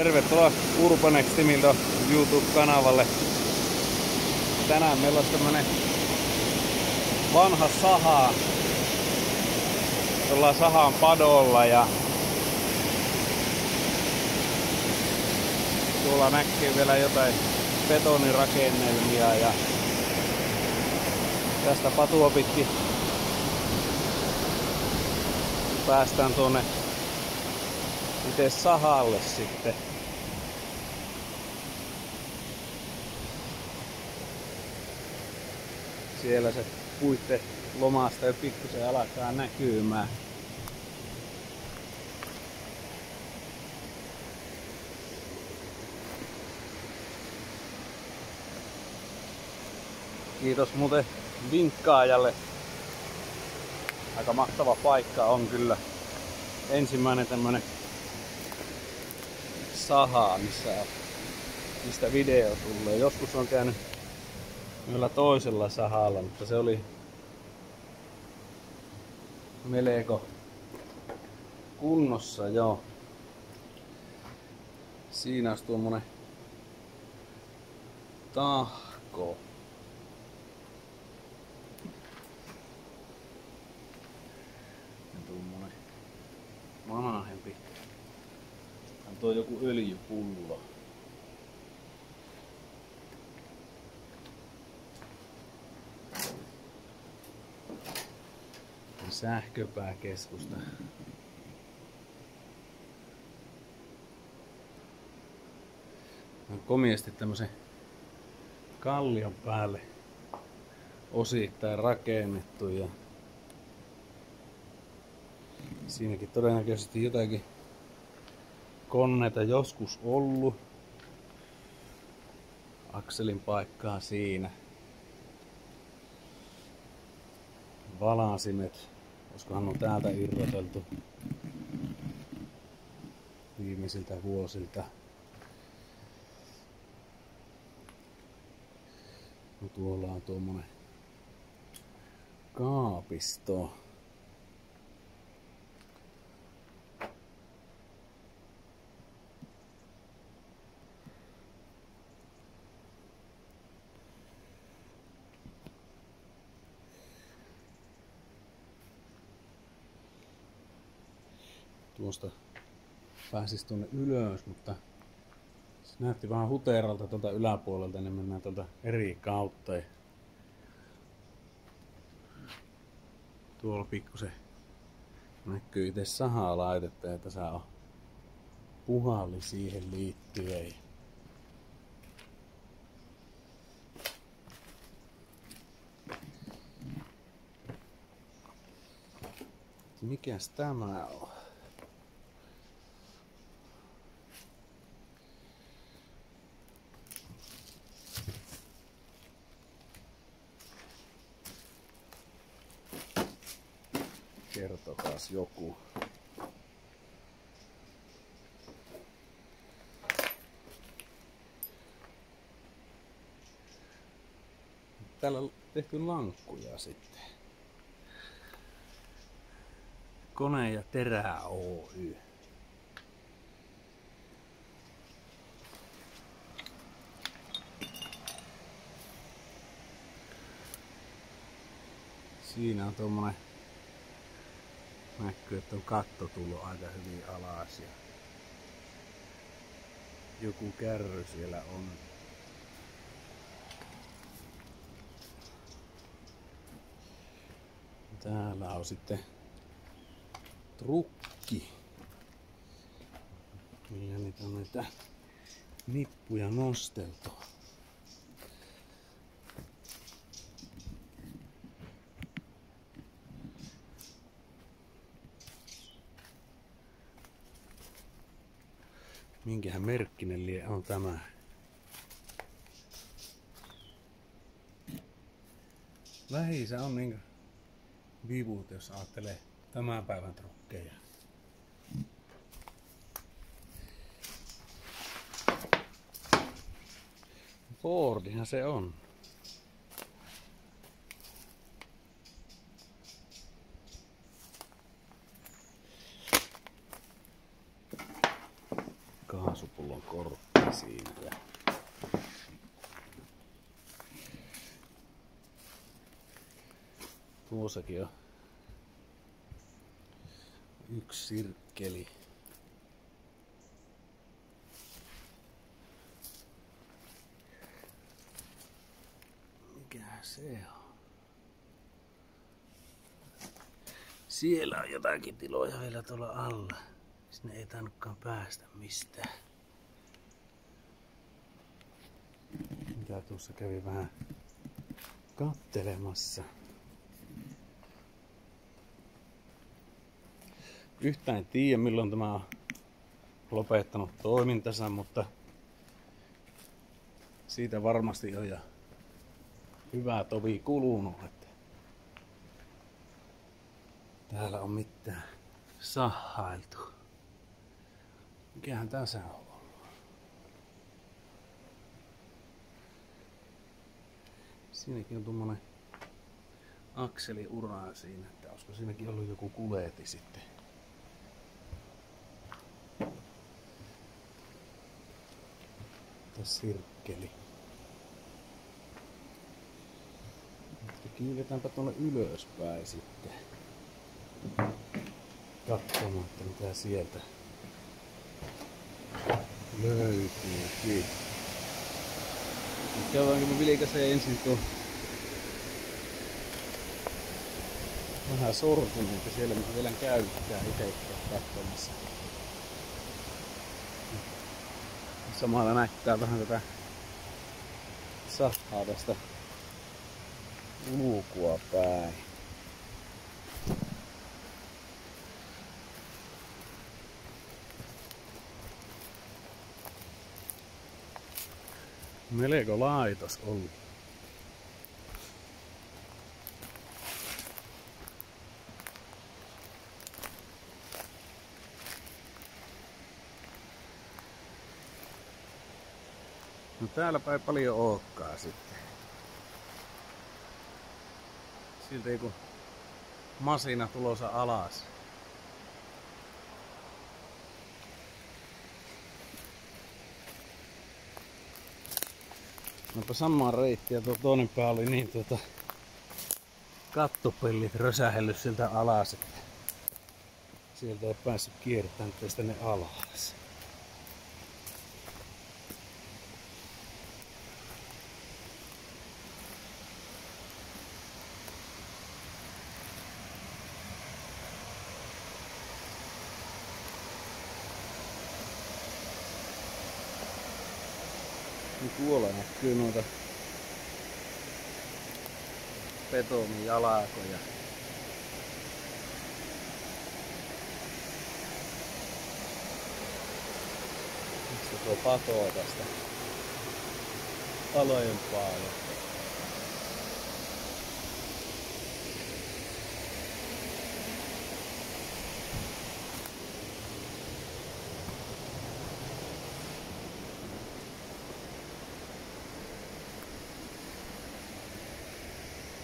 Tervetuloa Urbanextimilta YouTube-kanavalle. Tänään meillä on tämmönen vanha saha. Ollaan sahan padolla ja tuolla näkyy vielä jotain betonirakennelmia ja tästä patua pitkin päästään tuonne itse sahalle sitten. Siellä se puitte lomasta jo pikkusen alkaa näkymään. Kiitos muuten vinkkaajalle. Aika mahtava paikka on kyllä. Ensimmäinen tämmönen saha, mistä video tulee. Joskus on käynyt yhdellä toisella sahalla, mutta se oli melko kunnossa jo. Siinä olisi tuommoinen tahko. Ja tuommoinen vanhempi. On tuo joku öljypullo. Sähköpääkeskusta. On komiasti tämmösen kallion päälle osittain rakennettu ja siinäkin todennäköisesti jotakin koneita joskus ollut. Akselin paikkaa siinä. Valasimet. Olisikohan on täältä irroteltu viimeisiltä vuosilta. No tuolla on tuommoinen kaapisto. Tuosta pääsis tuonne ylös, mutta se näytti vähän huteralta tuolta yläpuolelta, niin mennään tuolta eri kautta. Ja tuolla pikkusen näkyy itse sahalaitetta ja tässä on puhalli siihen liittyen. Mikäs tämä on? Kertokaas joku. Täällä on tehty lankkuja sitten. Kone ja Terä Oy. Siinä on tommonen, näkyy, että on katto tullut aika hyvin alas ja joku kärry siellä on. Täällä on sitten trukki. Millä niitä on näitä nippuja nosteltu. Minkähän merkkinen lie on tämä? Lähissä on niinku vivut, jos ajattelee tämän päivän trukkeja. Fordihan se on. kaasupullon korkki siinä. Ja tuossakin on yksi sirkkeli. Mikähän se on? Siellä on jotakin tiloja vielä tuolla alla. Sinne ei tainnutkaan päästä mistään. Mitä tuossa kävi vähän kattelemassa. Yhtään en tiedä milloin tämä on lopettanut toimintansa, mutta siitä varmasti on ja hyvä tovi kulunut. Että täällä on mitään sahailtu. Mikähän tässä on ollut? Siinäkin on tommonen akseliura siinä, että olisiko siinäkin ollut joku kuleti sitten. Tässä sirkkeli. Kiivetäänpä tuonne ylöspäin sitten. Katsomaan, että mitä sieltä löytyykin. Käydäänkö me vilkaisee ensin tuon vähän sortunut, että siellä mä vielä käyttää itse katsomassa. Samalla näyttää vähän tätä sahaa tästä ulkoa päin. Melko laitos ollut. No täälläpä ei paljon olekaan sitten. Siltä ei kun masina tulossa alas. Onpa samaa reittiä, tuo toinen pää oli niin kattopellit rösähellyt siltä alas, että sieltä ei päässyt kiertämään tänne alas. Tuolla näkyy noita betonijalkoja. Mistä tuo patoo tästä alempaa.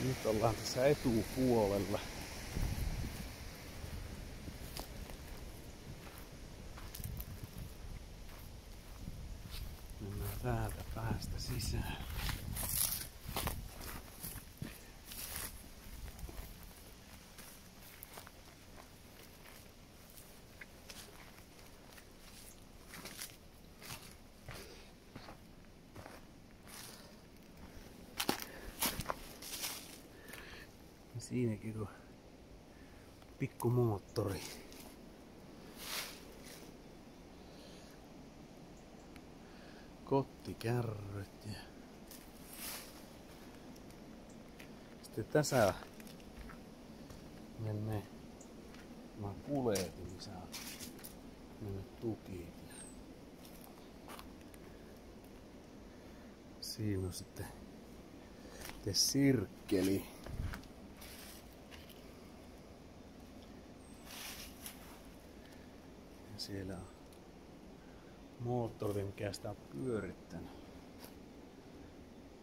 Nyt ollaan tässä etupuolella. Mennään täältä päästä sisään. Siinäkin on pikku moottori. Kottikärryt ja sitten tässä menee kuljetin, missä on mennyt tukit. Siinä on sitten sirkkeli. Siellä on moottori, mikä sitä on pyörittänyt.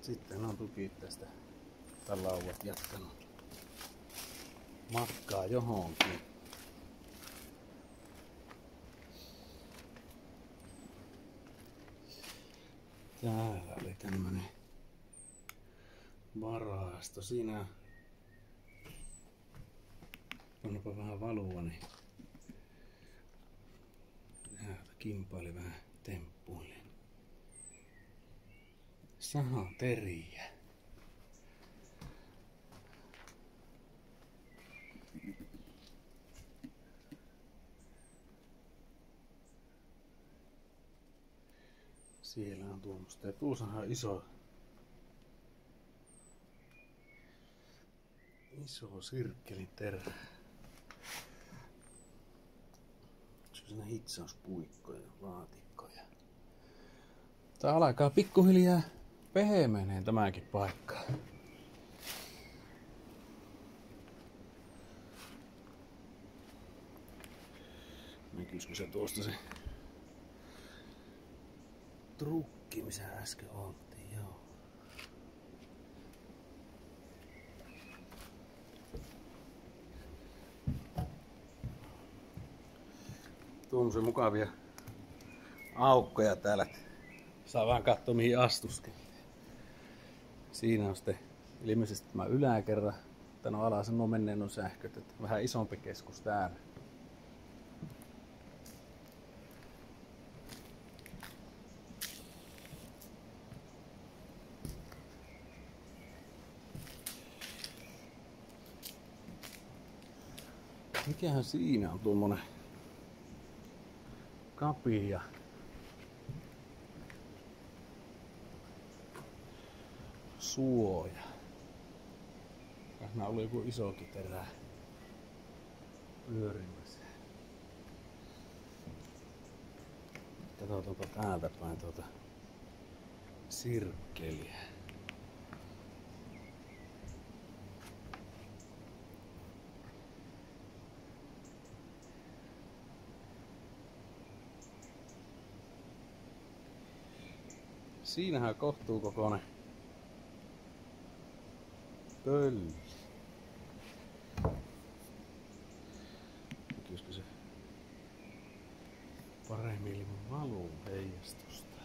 Sitten on tukit tästä lauvat jatkanut matkaa johonkin. Täällä oli tämmönen varasto. Siinä onpa vähän valua, niin täältä kimpaili vähän temppuille. Sahateriä. Siellä on tuommoista. Ja tuossa on iso sirkkeliterä. Siinä hitsauspuikkoja, laatikkoja. Tää alkaa pikkuhiljaa pehmeneen tämäkin paikka. Näkyisikö se tuosta se trukki, missä äsken oltiin? Joo. Tuommoisia mukavia aukkoja täällä. Saa vähän katsoa mihin astuskelee. Siinä on sitten ilmeisesti tämä yläkerra. Tän on alas nuo menneen on sähköt. Että vähän isompi keskus täällä. Mikähän siinä on tuommoinen kapia? Suoja. Siinä oli joku isokin terä pyörimässä. Katsotaanpa täältä päin tuota sirkkeliä. Siinähän kohtuukokoinen pölli. Näkyisikö se paremmin ilman valuu heijastusta?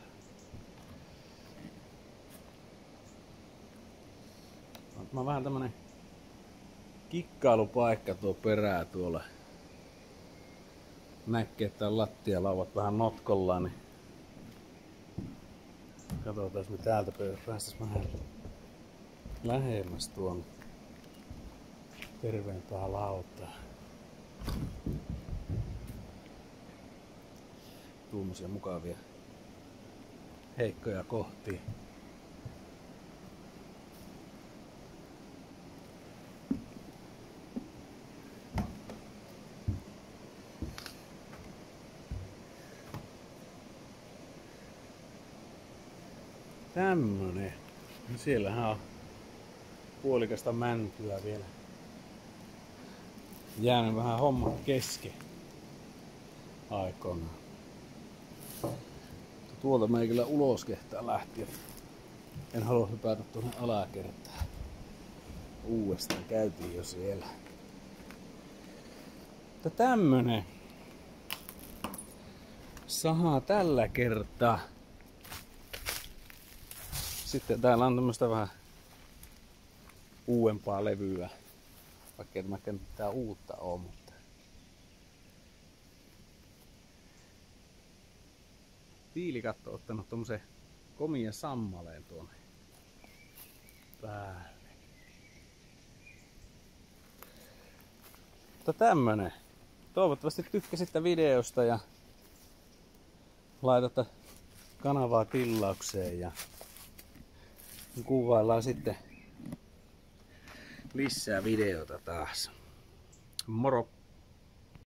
Mä vähän tämmönen kikkailupaikka tuo perää tuolla. Näkee, että on lattialauvat vähän notkollaan, niin katsotaan, jos me täältä päästäis vähän lähemmäs tuon terveempää lautaa. Tuommoisia mukavia heikkoja kohtia. Tämmönen. Siellähän on puolikasta mäntyä vielä. Jäänyt vähän homma kesken aikoinaan. Tuolta mä ei kyllä ulos kehtaa lähteä. En halua hypätä tuonne alakertaan. Uudestaan käytiin jo siellä. Mutta tämmönen saha tällä kertaa. Sitten täällä on tämmöstä vähän uudempaa levyä. Vaikka ei tämäkään mitään uutta oo, mutta tiilikatto on ottanut tommosen komian sammaleen tuonne päälle. Mutta tämmönen. Toivottavasti tykkäsitte videosta ja laitatte kanavaa tilaukseen ja kuvaillaan sitten lisää videota taas. Moro!